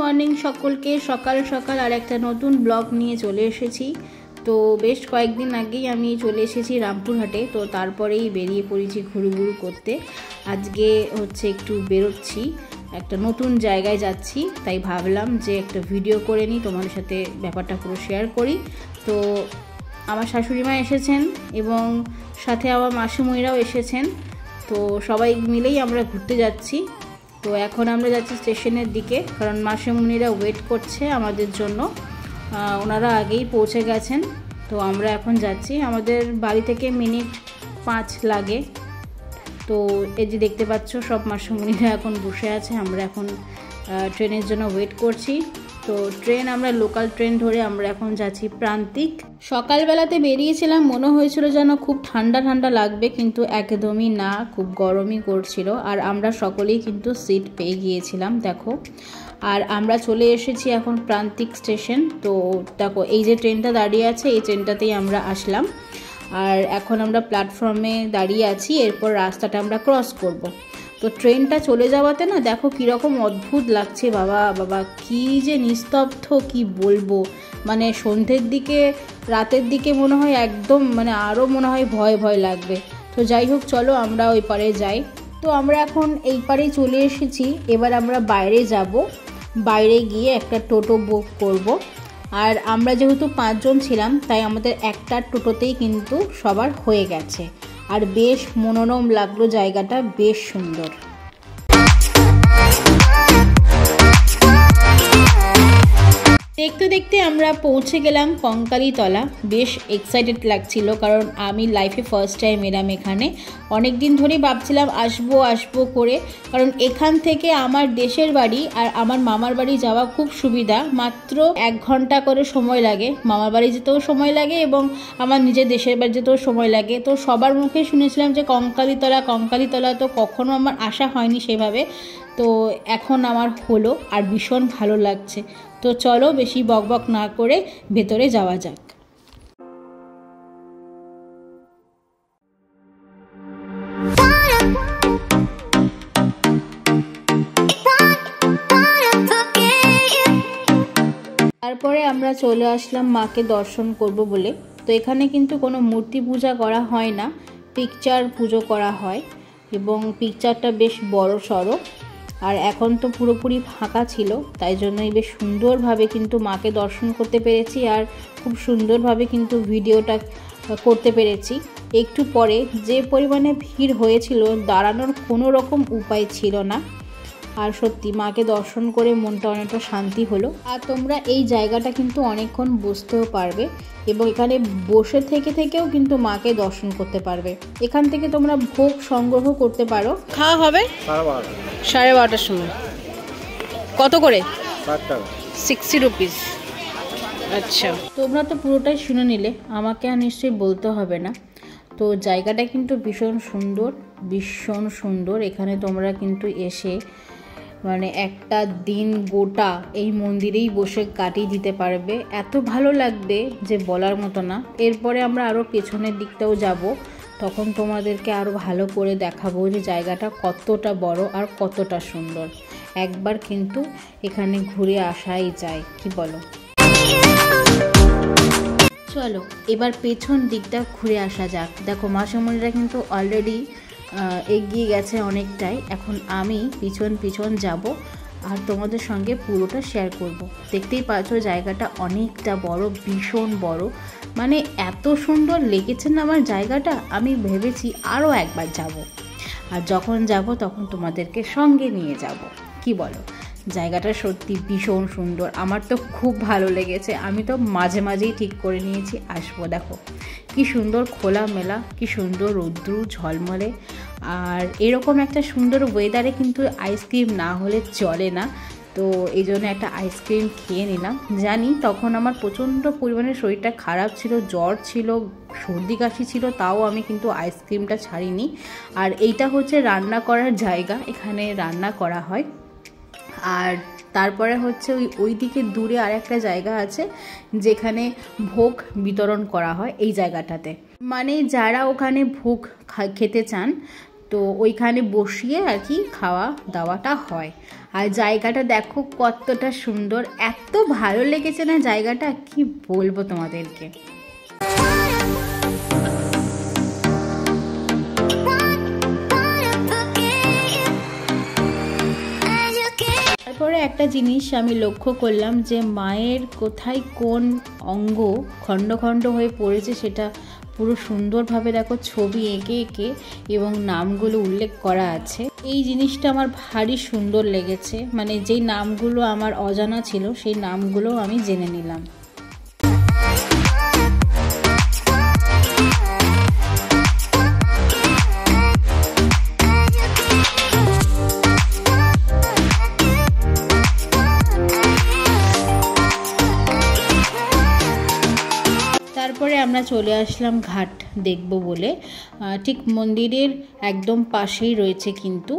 Morning সকলকে। সকাল সকাল আর একটা নতুন ব্লগ নিয়ে চলে এসেছি। তো বেশ কয়েকদিন আগেই আমি চলে এসেছি রামপুরহাটে, তো তারপরেই বেরিয়ে পড়েছি ঘুরু করতে। আজকে হচ্ছে একটু বেরোচ্ছি, একটা নতুন জায়গায় যাচ্ছি, তাই ভাবলাম যে একটা ভিডিও করে নিই, তোমাদের সাথে ব্যাপারটা পুরো শেয়ার করি। তো আমার শাশুড়ি মা এসেছেন এবং সাথে আমার মাসিমণিরাও এসেছেন, তো সবাই মিলেই আমরা ঘুরতে যাচ্ছি। তো এখন আমরা যাচ্ছি স্টেশনের দিকে, কারণ মাসিমণিরা ওয়েট করছে আমাদের জন্য, ওনারা আগেই পৌঁছে গেছেন। তো আমরা এখন যাচ্ছি, আমাদের বাড়ি থেকে মিনিট 5 লাগে। তো এই যে দেখতে পাচ্ছ সব মাসিমণিরা এখন বসে আছে, আমরা এখন ট্রেনের জন্য ওয়েট করছি। তো ট্রেন আমরা লোকাল ট্রেন ধরে আমরা এখন যাচ্ছি প্রান্তিক। সকালবেলাতে বেরিয়েছিলাম, মনে হয়েছিল যেন খুব ঠান্ডা ঠান্ডা লাগবে, কিন্তু একদমই না, খুব গরমই করছিল। আর আমরা সকলেই কিন্তু সিট পেয়ে গিয়েছিলাম, দেখো। আর আমরা চলে এসেছি এখন প্রান্তিক স্টেশন। তো দেখো এই যে ট্রেনটা দাঁড়িয়ে আছে, এই ট্রেনটাতেই আমরা আসলাম। আর এখন আমরা প্ল্যাটফর্মে দাঁড়িয়ে আছি, এরপর রাস্তাটা আমরা ক্রস করব। তো ট্রেনটা চলে যাওয়াতে না দেখো কীরকম অদ্ভুত লাগছে, বাবা কী যে নিস্তব্ধ, কি বলবো। মানে সন্ধ্যের দিকে, রাতের দিকে মনে হয় একদম, মানে আরও মনে হয় ভয় ভয় লাগবে। তো যাই হোক, চলো আমরা ওই পারে যাই। তো আমরা এখন এই পারেই চলে এসেছি, এবার আমরা বাইরে যাব। বাইরে গিয়ে একটা টোটো বুক করব। আর আমরা যেহেতু 5 জন ছিলাম, তাই আমাদের একটা টোটোতেই কিন্তু সবার হয়ে গেছে। আর বেশ মনোরম লাগলো জায়গাটা, বেশ সুন্দর। দেখতে দেখতে আমরা পৌঁছে গেলাম কঙ্কালীতলা। বেশ এক্সাইটেড লাগছিল, কারণ আমি লাইফে ফার্স্ট টাইম এলাম এখানে। অনেক দিন ধরেই ভাবছিলাম আসবো করে, কারণ এখান থেকে আমার দেশের বাড়ি আর আমার মামার বাড়ি যাওয়া খুব সুবিধা। মাত্র 1 ঘন্টা করে সময় লাগে, মামার বাড়ি যেতেও সময় লাগে এবং আমার নিজের দেশের বাড়ি যেতেও সময় লাগে। তো সবার মুখে শুনেছিলাম যে কঙ্কালীতলা, তো কখনো আমার আসা হয়নি সেভাবে। তো এখন আমার হলো, আর ভীষণ ভালো লাগছে। তো চলো বেশি বকবক না করে ভেতরে যাওয়া যাক। তারপরে আমরা চলে আসলাম মাকে দর্শন করব বলে। তো এখানে কিন্তু কোনো মূর্তি পূজা করা হয় না, পিকচার পুজো করা হয়, এবং পিকচারটা বেশ বড় সড়ো। আর এখন তো পুরোপুরি ফাঁকা ছিল, তাই জন্যই বেশ সুন্দরভাবে কিন্তু মাকে দর্শন করতে পেরেছি, আর খুব সুন্দরভাবে কিন্তু ভিডিওটা করতে পেরেছি। একটু পরে যে পরিমাণে ভিড় হয়েছিল, দাঁড়ানোর কোনো রকম উপায় ছিল না। আর সত্যি মাকে দর্শন করে মনটা অনেকটা শান্তি হলো। আর তোমরা এই জায়গাটা কিন্তু অনেকক্ষণ বসতেও পারবে, এবং এখানে বসে থেকেও কিন্তু মাকে দর্শন করতে পারবে। এখান থেকে তোমরা ভোগ সংগ্রহ করতে পারো। খাওয়া হবে 12:30টার সময়। কত করে? 60 রুপিস। আচ্ছা, তোমরা তো পুরোটাই শুনে নিলে, আমাকে আর নিশ্চয়ই বলতে হবে না। তো জায়গাটা কিন্তু ভীষণ সুন্দর। এখানে তোমরা কিন্তু এসে মানে একটা দিন গোটা এই মন্দিরেই বসে কাটিয়ে দিতে পারবে, এত ভালো লাগবে যে বলার মতো না। এরপরে আমরা আরও পেছনের দিকটাও যাব, তখন তোমাদেরকে আরও ভালো করে দেখাবো যে জায়গাটা কতটা বড় আর কতটা সুন্দর। একবার কিন্তু এখানে ঘুরে আসাই যায়, কি বলো? চলো এবার পেছন দিকটা ঘুরে আসা যাক। দেখো মাসিমণিরা কিন্তু অলরেডি এগিয়ে গেছে অনেকটাই। এখন আমি পিছন যাব আর তোমাদের সঙ্গে পুরোটা শেয়ার করব। দেখতেই পাচ্ছ জায়গাটা অনেকটা বড়, ভীষণ বড়, মানে এত সুন্দর লেগেছে না আমার জায়গাটা। আমি ভেবেছি আরও একবার যাব, আর যখন যাব তখন তোমাদেরকে সঙ্গে নিয়ে যাব, কি বলো? জায়গাটা সত্যি ভীষণ সুন্দর, আমার তো খুব ভালো লেগেছে। আমি তো মাঝেই ঠিক করে নিয়েছি আসবো। দেখো কি সুন্দর খোলামেলা, কি সুন্দর রৌদ্র ঝলমলে, আর এরকম একটা সুন্দর ওয়েদারে কিন্তু আইসক্রিম না হলে চলে না। তো এই জন্য একটা আইসক্রিম খেয়ে নিলাম। জানি তখন আমার প্রচণ্ড পরিমাণে শরীরটা খারাপ ছিল, জ্বর ছিল, সর্দি কাশি ছিল, তাও আমি কিন্তু আইসক্রিমটা ছাড়িনি। আর এইটা হচ্ছে রান্না করার জায়গা, এখানে রান্না করা হয়। আর তারপরে হচ্ছে ওই দিকে দূরে আরেকটা জায়গা আছে যেখানে ভোগ বিতরণ করা হয় এই জায়গাটাতে। মানে যারা ওখানে ভোগ খেতে চান তো ওইখানে বসিয়ে আর কি খাওয়া দাওয়াটা হয়। আর জায়গাটা দেখো কতটা সুন্দর, এত ভালো লেগেছে না জায়গাটা, কি বলবো তোমাদেরকে। তারপরে একটা জিনিস আমি লক্ষ্য করলাম যে মায়ের কোথায় কোন অঙ্গ খণ্ড খণ্ড হয়ে পড়েছে সেটা পুরো সুন্দরভাবে দেখো ছবি এঁকে এঁকে এবং নামগুলো উল্লেখ করা আছে। এই জিনিসটা আমার ভারী সুন্দর লেগেছে, মানে যেই নামগুলো আমার অজানা ছিল সেই নামগুলো আমি জেনে নিলাম। তারপরে আমরা চলে আসলাম ঘাট দেখব বলে। ঠিক মন্দিরের একদম পাশেই রয়েছে কিন্তু,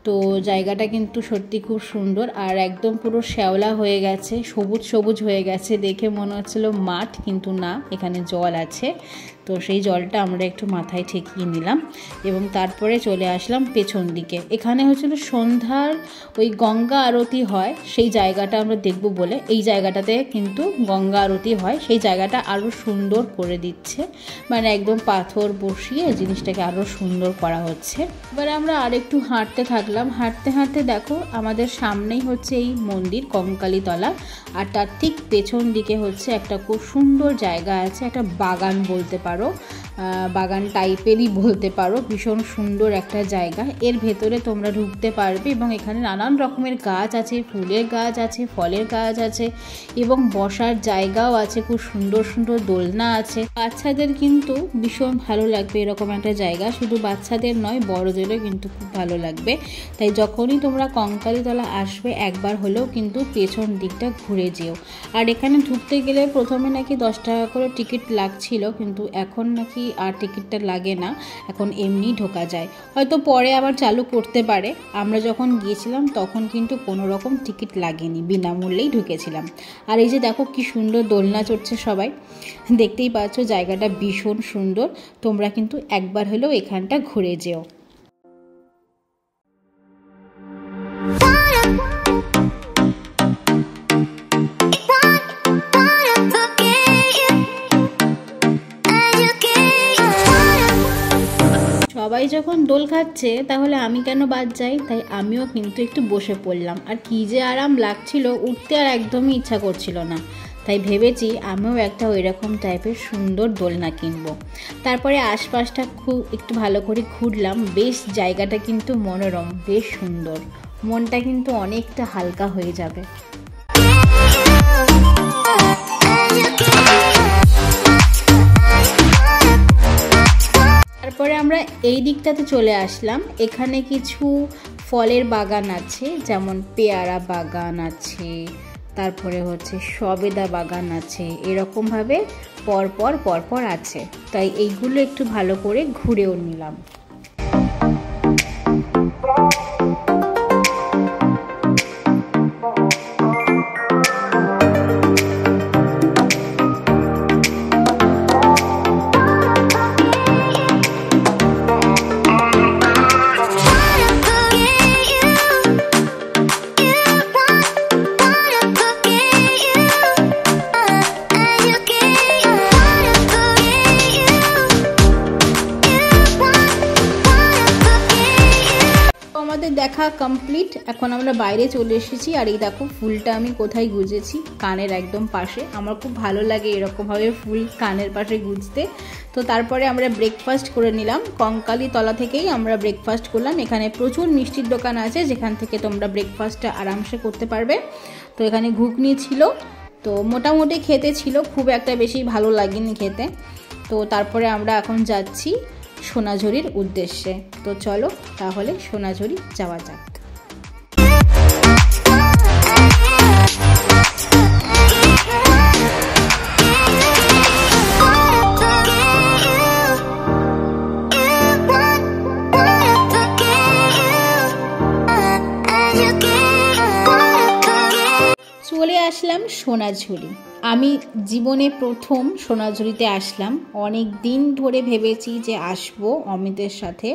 তো জায়গাটা কিন্তু সত্যি খুব সুন্দর আর একদম পুরো শ্যাওলা হয়ে গেছে, সবুজ সবুজ হয়ে গেছে, দেখে মনে হচ্ছিল মাঠ, কিন্তু না, এখানে জল আছে। তো সেই জলটা আমরা একটু মাথায় ঠেকিয়ে নিলাম এবং তারপরে চলে আসলাম পেছন দিকে। এখানে হচ্ছিল সন্ধ্যার ওই গঙ্গা আরতি হয়, সেই জায়গাটা আমরা দেখব বলে। এই জায়গাটাতে কিন্তু গঙ্গা আরতি হয়, সেই জায়গাটা আরও সুন্দর করে দিচ্ছে, মানে একদম পাথর বসিয়ে জিনিসটাকে আরও সুন্দর করা হচ্ছে। এবারে আমরা আরেকটু হাঁটতে থাকলাম, হাঁটতে হাঁটতে দেখো আমাদের সামনেই হচ্ছে এই মন্দির কঙ্কালীতলা, আর তার ঠিক পেছন দিকে হচ্ছে একটা খুব সুন্দর জায়গা আছে, একটা বাগান বলতে পারো, বাগান টাইপেরই বলতে পারো, ভীষণ সুন্দর একটা জায়গা। এর ভেতরে তোমরা ঢুকতে পারবে এবং এখানে নানান রকমের গাছ আছে, ফুলের গাছ আছে, ফলের গাছ আছে এবং বসার জায়গাও আছে, খুব সুন্দর সুন্দর দোলনা আছে। বাচ্চাদের কিন্তু ভীষণ ভালো লাগবে এরকম একটা জায়গা, শুধু বাচ্চাদের নয় বড়দেরও কিন্তু খুব ভালো লাগবে। তাই যখনই তোমরা কঙ্কালীতলা আসবে একবার হলেও কিন্তু পেছন দিকটা ঘুরে যেও। আর এখানে ঢুকতে গেলে প্রথমে নাকি 10 টাকা করে টিকিট লাগছিল, কিন্তু এখন নাকি আর টিকিটটা লাগে না, এখন এমনি ঢোকা যায়, হয়তো পরে আবার চালু করতে পারে। আমরা যখন গিয়েছিলাম তখন কিন্তু কোনো রকম টিকিট লাগেনি, বিনামূল্যেই ঢুকেছিলাম। আর এই যে দেখো কি সুন্দর দোলনা চড়ছে সবাই, দেখতেই পাচ্ছ জায়গাটা ভীষণ সুন্দর, তোমরা কিন্তু একবার হলেও এখানটা ঘুরে যেও। সবাই যখন দোল খাচ্ছে তাহলে আমি কেন বাদ যাই, তাই আমিও কিন্তু একটু বসে পড়লাম। আর কি যে আরাম লাগছিল, উঠতে আর একদমই ইচ্ছা করছিল না, তাই ভেবেছি আমিও একটা ওই রকম টাইপের সুন্দর দোলনা কিনবো। তারপরে আশপাশটা খুব একটু ভালো করে ঘুরলাম, বেশ জায়গাটা কিন্তু মনোরম, বেশ সুন্দর, মনটা কিন্তু অনেকটা হালকা হয়ে যাবে। তারপরে আমরা এই দিকটাতে চলে আসলাম, এখানে কিছু ফলের বাগান আছে, যেমন পেয়ারা বাগান আছে, তারপরে হচ্ছে সবেদা বাগান আছে, এরকমভাবে পরপর পরপর আছে, তাই এইগুলো একটু ভালো করে ঘুরেও নিলাম। দেখা কমপ্লিট, এখন আমরা বাইরে চলে এসেছি। আর এই দেখো ফুলটা আমি কোথায় গুজেছি, কানের একদম পাশে। আমার খুব ভালো লাগে এরকমভাবে ফুল কানের পাশে গুজতে। তো তারপরে আমরা ব্রেকফাস্ট করে নিলাম, কঙ্কালীতলা থেকেই আমরা ব্রেকফাস্ট করলাম। এখানে প্রচুর মিষ্টির দোকান আছে যেখান থেকে তোমরা ব্রেকফাস্টটা আরামসে করতে পারবে। তো এখানে ঘুগনি ছিল, তো মোটামুটি খেতে ছিল, খুব একটা বেশি ভালো লাগেনি খেতে। তো তারপরে আমরা এখন যাচ্ছি সোনাঝুরির উদ্দেশ্যে। তো চলো তাহলে সোনাঝুরি যাওয়া যাক। চলে আসলাম সোনাঝুরি। আমি জীবনে প্রথম সোনাঝুরিতে আসলাম। অনেক দিন ধরে ভেবেছি যে আসবো অমিতের সাথে,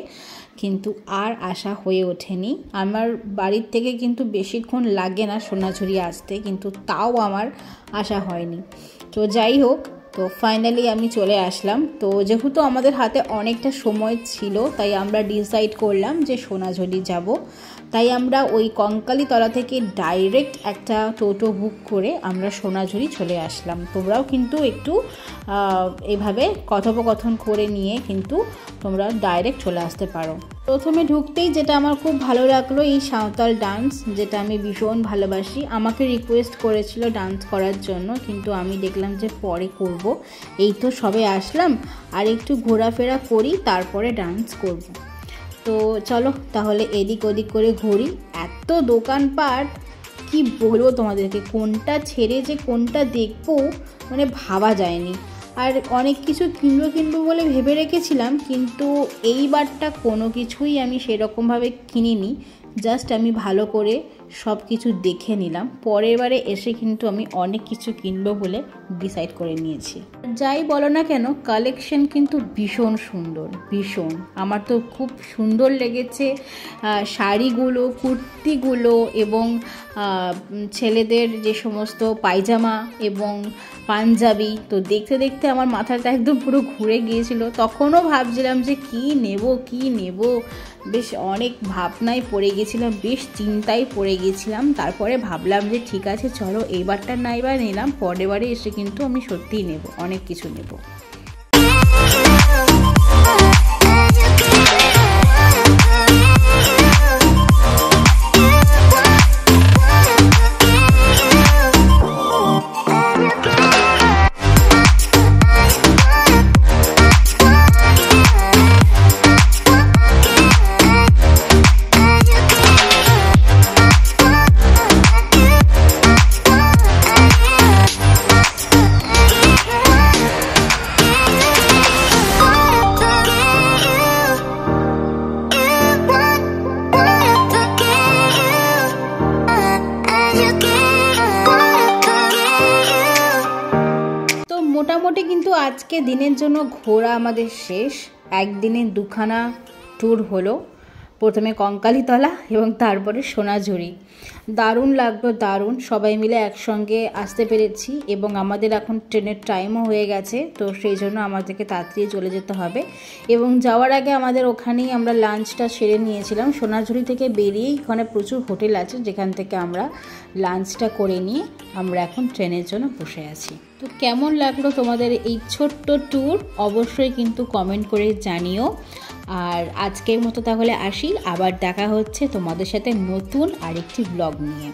কিন্তু আর আসা হয়ে ওঠেনি। আমার বাড়ির থেকে কিন্তু বেশিক্ষণ লাগে না সোনাঝুরি আসতে, কিন্তু তাও আমার আসা হয়নি। তো যাই হোক, তো ফাইনালি আমি চলে আসলাম। তো যেহেতু আমাদের হাতে অনেকটা সময় ছিল, তাই আমরা ডিসাইড করলাম যে সোনাঝুরি যাব। তাই আমরা ওই কঙ্কালীতলা থেকে ডাইরেক্ট একটা টোটো বুক করে আমরা সোনাঝুরি চলে আসলাম। তোমরাও কিন্তু একটু এভাবে কথোপকথন করে নিয়ে কিন্তু তোমরা ডাইরেক্ট চলে আসতে পারো। প্রথমে ঢুকতেই যেটা আমার খুব ভালো লাগলো, এই সাঁওতাল ডান্স, যেটা আমি ভীষণ ভালোবাসি। আমাকে রিকোয়েস্ট করেছিল ডান্স করার জন্য, কিন্তু আমি দেখলাম যে পরে করব, এই তো সবে আসলাম, আর একটু ঘোরাফেরা করি তারপরে ডান্স করব। তো চলো তাহলে এদিক ওদিক করে ঘুরি। এত দোকানপাট, কি বলবো তোমাদেরকে, কোনটা ছেড়ে যে কোনটা দেখবো মানে ভাবা যায়নি। আর অনেক কিছু কিনবো বলে ভেবে রেখেছিলাম, কিন্তু এইবারটা কোনো কিছুই আমি সেরকমভাবে কিনিনি। জাস্ট আমি ভালো করে সব কিছু দেখে নিলাম। পরের বারে এসে কিন্তু আমি অনেক কিছু কিনবো বলে ডিসাইড করে নিয়েছি। যাই বলো না কেন, কালেকশন কিন্তু ভীষণ সুন্দর, ভীষণ। আমার তো খুব সুন্দর লেগেছে শাড়িগুলো, কুর্তিগুলো এবং ছেলেদের যে সমস্ত পায়জামা এবং পাঞ্জাবি। তো দেখতে দেখতে আমার মাথাটা একদম পুরো ঘুরে গিয়েছিল। তখনও ভাবছিলাম যে কি নেব, বেশ অনেক ভাবনায় পড়ে গেছিলাম, বেশ চিন্তায় পড়ে গেছিলাম। তারপরে ভাবলাম যে ঠিক আছে চলো, এইবারটা নাইবার নিলাম, পরের বারে এসে কিন্তু আমি সত্যিই নেব, অনেক কিছু নেব। মোটামুটি কিন্তু আজকে দিনের জন্য ঘোরা আমাদের শেষ। একদিনে দুখানা ট্যুর হলো, প্রথমে কঙ্কালীতলা এবং তারপরে সোনাঝুরি। দারুণ লাগলো, দারুণ। সবাই মিলে একসঙ্গে আসতে পেরেছি এবং আমাদের এখন ট্রেনের টাইমও হয়ে গেছে, তো সেই জন্য আমাদেরকে তাড়াতাড়ি চলে যেতে হবে। এবং যাওয়ার আগে আমাদের ওখানেই আমরা লাঞ্চটা সেরে নিয়েছিলাম। সোনাঝুরি থেকে বেরিয়েই ওখানে প্রচুর হোটেল আছে, যেখান থেকে আমরা লাঞ্চটা করে নিয়ে আমরা এখন ট্রেনের জন্য বসে আছি। তো কেমন লাগলো তোমাদের এই ছোট্ট ট্যুর, অবশ্যই কিন্তু কমেন্ট করে জানিও। আর আজকের মতো তাহলে আসি, আবার দেখা হচ্ছে তোমাদের সাথে নতুন আরেকটি ব্লগ নিয়ে।